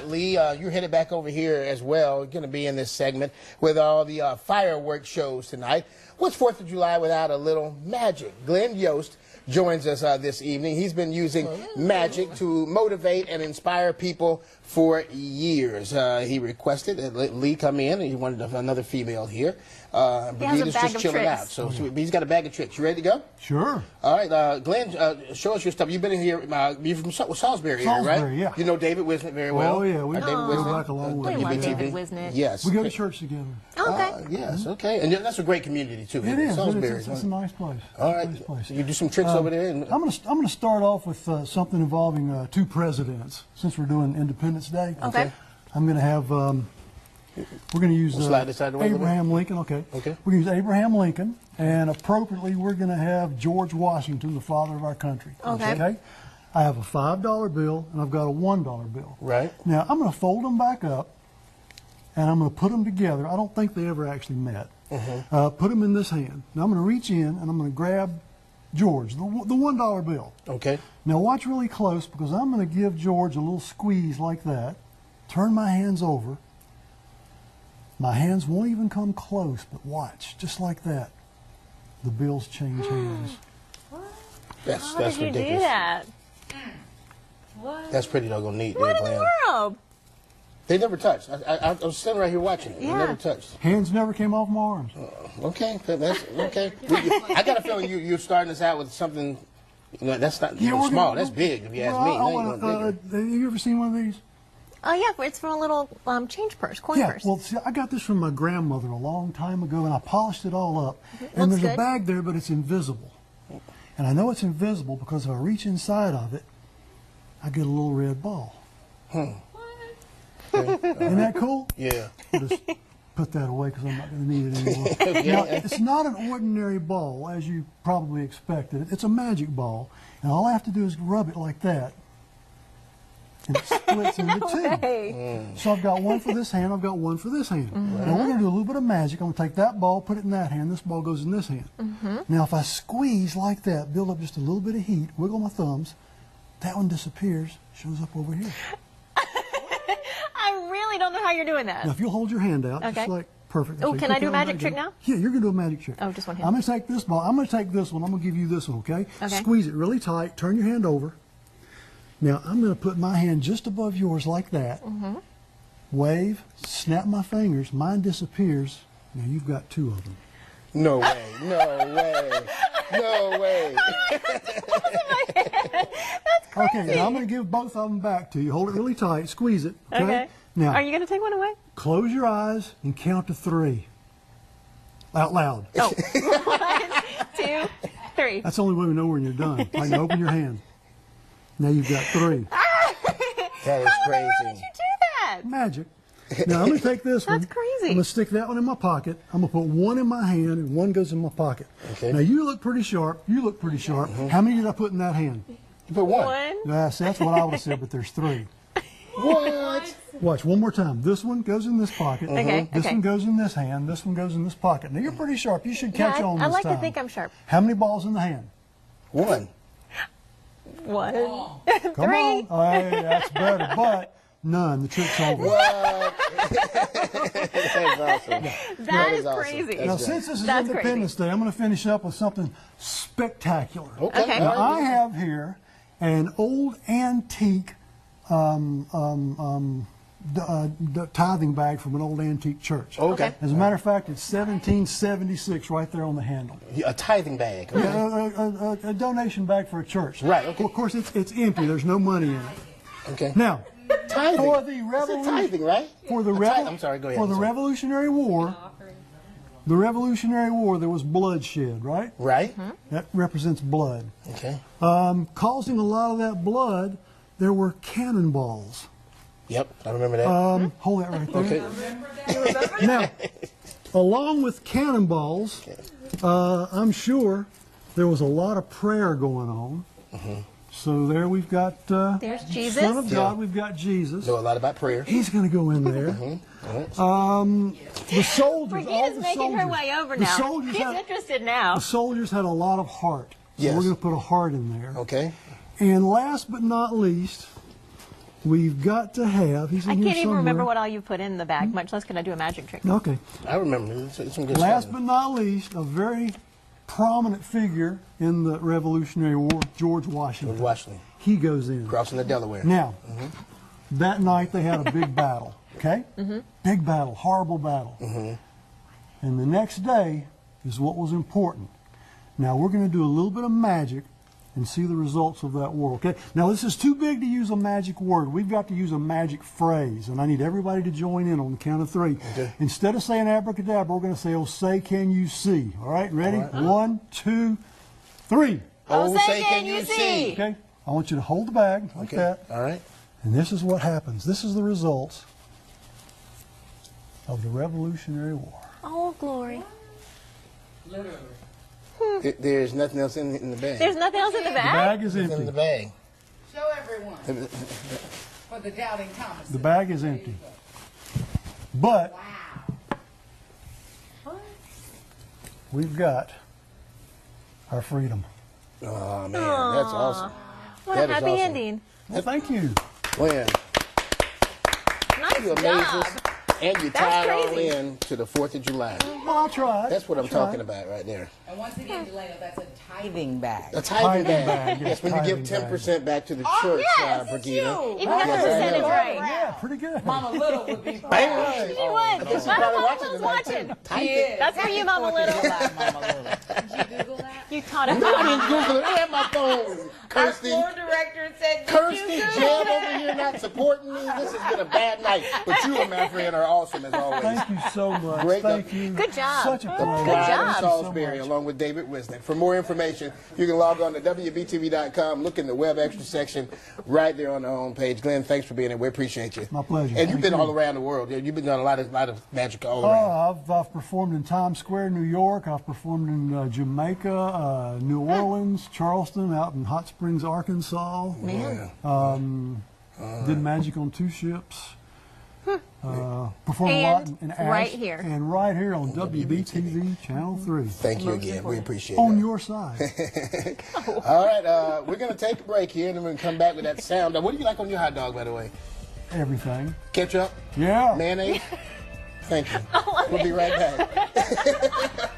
Lee, you're headed back over here as well. You're going to be in this segment with all the fireworks shows tonight. What's 4th of July without a little magic? Glenn Yost joins us this evening. He's been using magic to motivate and inspire people for years. He requested that Lee come in, and he wanted another female here. Bermuda's just chilling out. So he's got a bag of tricks. You ready to go? Sure. All right, Glenn, show us your stuff. You've been in here. You're from Salisbury area, right? Yeah. You know David Wisnett very well. Oh yeah, we David go Wisnett. back a long way. We love David Wisnett. Yes. We go to church together. Okay. Yes. Okay. And that's a great community too. It is. Salisbury. It's a nice place. All right. Nice place. So you do some tricks over there. And, I'm gonna start off with something involving two presidents. Since we're doing Independence Day. Okay. I'm gonna have. We're going to use slide this out of the way a little Abraham Lincoln. Okay. Okay. We're going to use Abraham Lincoln, and appropriately, we're going to have George Washington, the father of our country. Okay. I have a $5 bill, and I've got a $1 bill. Right. Now, I'm going to fold them back up, and I'm going to put them together. I don't think they ever actually met. Put them in this hand. Now, I'm going to reach in, and I'm going to grab George, the $1 bill. Okay. Now, watch really close, because I'm going to give George a little squeeze like that. Turn my hands over. My hands won't even come close, but watch, just like that. The bills change hands. That's How did you ridiculous. do that? That's pretty doggone neat. What there, in the Glenn. world? They never touched. I was sitting right here watching. They Yeah. never touched. Hands never came off my arms. Okay. That's okay. I got a feeling you're starting us out with something. That's not Yeah, we're small. gonna- That's big. If you ask Well, me. I Now you're wanna, going bigger. have you ever seen one of these? Oh yeah, it's from a little change purse, coin Yeah, purse. well, see, I got this from my grandmother a long time ago, and I polished it all up. And Looks there's a good. bag there, but it's invisible. And I know it's invisible because if I reach inside of it, I get a little red ball. Isn't that cool? Yeah. I'll just put that away because I'm not going to need it anymore. Now, it's not an ordinary ball, as you probably expected. It's a magic ball, and all I have to do is rub it like that, and it splits into two. Hey. So I've got one for this hand, I've got one for this hand. Now we're going to do a little bit of magic. I'm going to take that ball, put it in that hand, this ball goes in this hand. Now if I squeeze like that, build up just a little bit of heat, wiggle my thumbs, that one disappears, shows up over here. I really don't know how you're doing that. Now if you'll hold your hand out, Okay. just like perfect. Oh, So you can put I do that a one magic back trick in. now? Yeah, you're going to do a magic trick. Oh, just one hand. I'm going to take this ball, I'm going to take this one, I'm going to give you this one, okay? Okay. Squeeze it really tight, turn your hand over. Now I'm going to put my hand just above yours like that. Wave, snap my fingers, mine disappears. Now you've got two of them. No way. No way. No way. Okay, now I'm going to give both of them back to you. Hold it really tight, squeeze it. Okay. Okay. Now Are you going to take one away? close your eyes and count to 3. Out loud. Oh. 1, 2, 3. That's the only way we know when you're done. Like, now open your hand. Now you've got 3. That is How in the world did crazy. you do that? Magic. Now I'm going to take this one. That's crazy. I'm going to stick that one in my pocket. I'm going to put one in my hand and one goes in my pocket. Okay. Now you look pretty sharp. You look pretty sharp. How many did I put in that hand? You put one. 1. Yes, that's what I would have said, but there's 3. What? Watch, one more time. This one goes in this pocket. Okay, This okay. one goes in this hand. This one goes in this pocket. Now, you're pretty sharp. You should catch Yeah, on I this like time. to think I'm sharp. How many balls in the hand? 1. 1, Come 3. on. Oh, hey, that's better, but none. The trick's over. What? That's awesome. That is awesome. crazy. That's Now, great. since this is That's Independence Day, I'm going to finish up with something spectacular. Okay. Okay. Now, all right. I have here an old antique tithing bag from an old antique church. Okay. As a matter of fact, it's 1776 right there on the handle. A tithing bag. Okay. Yeah, a donation bag for a church. Right, okay. Of course, it's empty. There's no money in it. Okay. Now, Tithing. for the It's a revolution, tithing, right? for the I'm sorry. Go ahead. for the I'm sorry. Revolutionary War, there was bloodshed, right? Right. That represents blood. Okay. Causing a lot of that blood, there were cannonballs. Yep. I remember that. Hold that right there. Okay. Now, along with cannonballs, I'm sure there was a lot of prayer going on. So there we've got There's Jesus. Son of God, Yeah. we've got Jesus. Know a lot about prayer. He's going to go in there. The soldiers, all Regina's the making her soldiers, way over the now. soldiers She's had, interested now. the soldiers had a lot of heart. So Yes. we're going to put a heart in there. Okay. And last but not least, we've got to have. He's in I here can't even remember somewhere. what all you put in the bag, much less can I do a magic trick. Okay. I remember. It's some good Last stuff. but not least, a very prominent figure in the Revolutionary War, George Washington. George Washington. He goes in. Crossing the Delaware. Now, that night they had a big battle, okay? Big battle, horrible battle. And the next day is what was important. Now, we're going to do a little bit of magic and see the results of that war, okay? Now, this is too big to use a magic word. We've got to use a magic phrase, and I need everybody to join in on the count of 3. Okay. Instead of saying abracadabra, we're going to say, oh, say, can you see? All right, ready? All right. 1, 2, 3. Oh, say can you see? Okay? I want you to hold the bag like Okay. that. All right. And this is what happens. This is the results of the Revolutionary War. Oh, glory. There's nothing else in the bag. There's nothing else in the The bag? bag is It's in empty. the bag. Show everyone for the doubting Thomas. The bag is empty. But we've got our freedom. Oh man, that's awesome. What That a is happy awesome. ending. Well, thank you. Glenn, Nice you job. amazing. And you That's tied all crazy. in to the 4th of July. Well, I tried. That's what I'm I tried. talking about right there. And once again, Delano, that's a tithing bag. A tithing Tithing bag. bag, yes, Yes, when you give tithing 10% back to the Oh, church, yes, it's Brigida. you. If you got the Yes, I percentage know. right. Yeah, pretty good. Mama Little would be Bam. She would. She's Mama probably Little's watching tonight, watching. too. She Type is. it. That's for you, Mama Little. Mama Little. Did you Google that? You taught us I how. didn't Google it. I have my phone. Our Kirsty. floor director said, Kirsty Jeb over here not supporting me. This has been a bad night. But you and Manfred are awesome as always. Thank you so much. Great. Thank you. Good job. Such a The pleasure. Pride job. of Thank you so Salisbury, much. along with David Wisnick. For more information, you can log on to WBTV.com. Look in the web extra section right there on the homepage. Glenn, thanks for being here. We appreciate you. My pleasure. And you've Thank been you. all around the world. You've been doing a lot of magic all around. I've performed in Times Square, New York. I've performed in Jamaica, New Orleans, Charleston, out in Hot Springs, Arkansas. Man. Did magic on 2 ships. Performed a lot And in right Ash- here. And right here on WBTV Channel 3. Thank you again. We appreciate On it. your side. All right, we're going to take a break here, and then we're going to come back with that sound. What do you like on your hot dog, by the way? Everything. Ketchup? Yeah. Mayonnaise? Thank you. We'll be right back.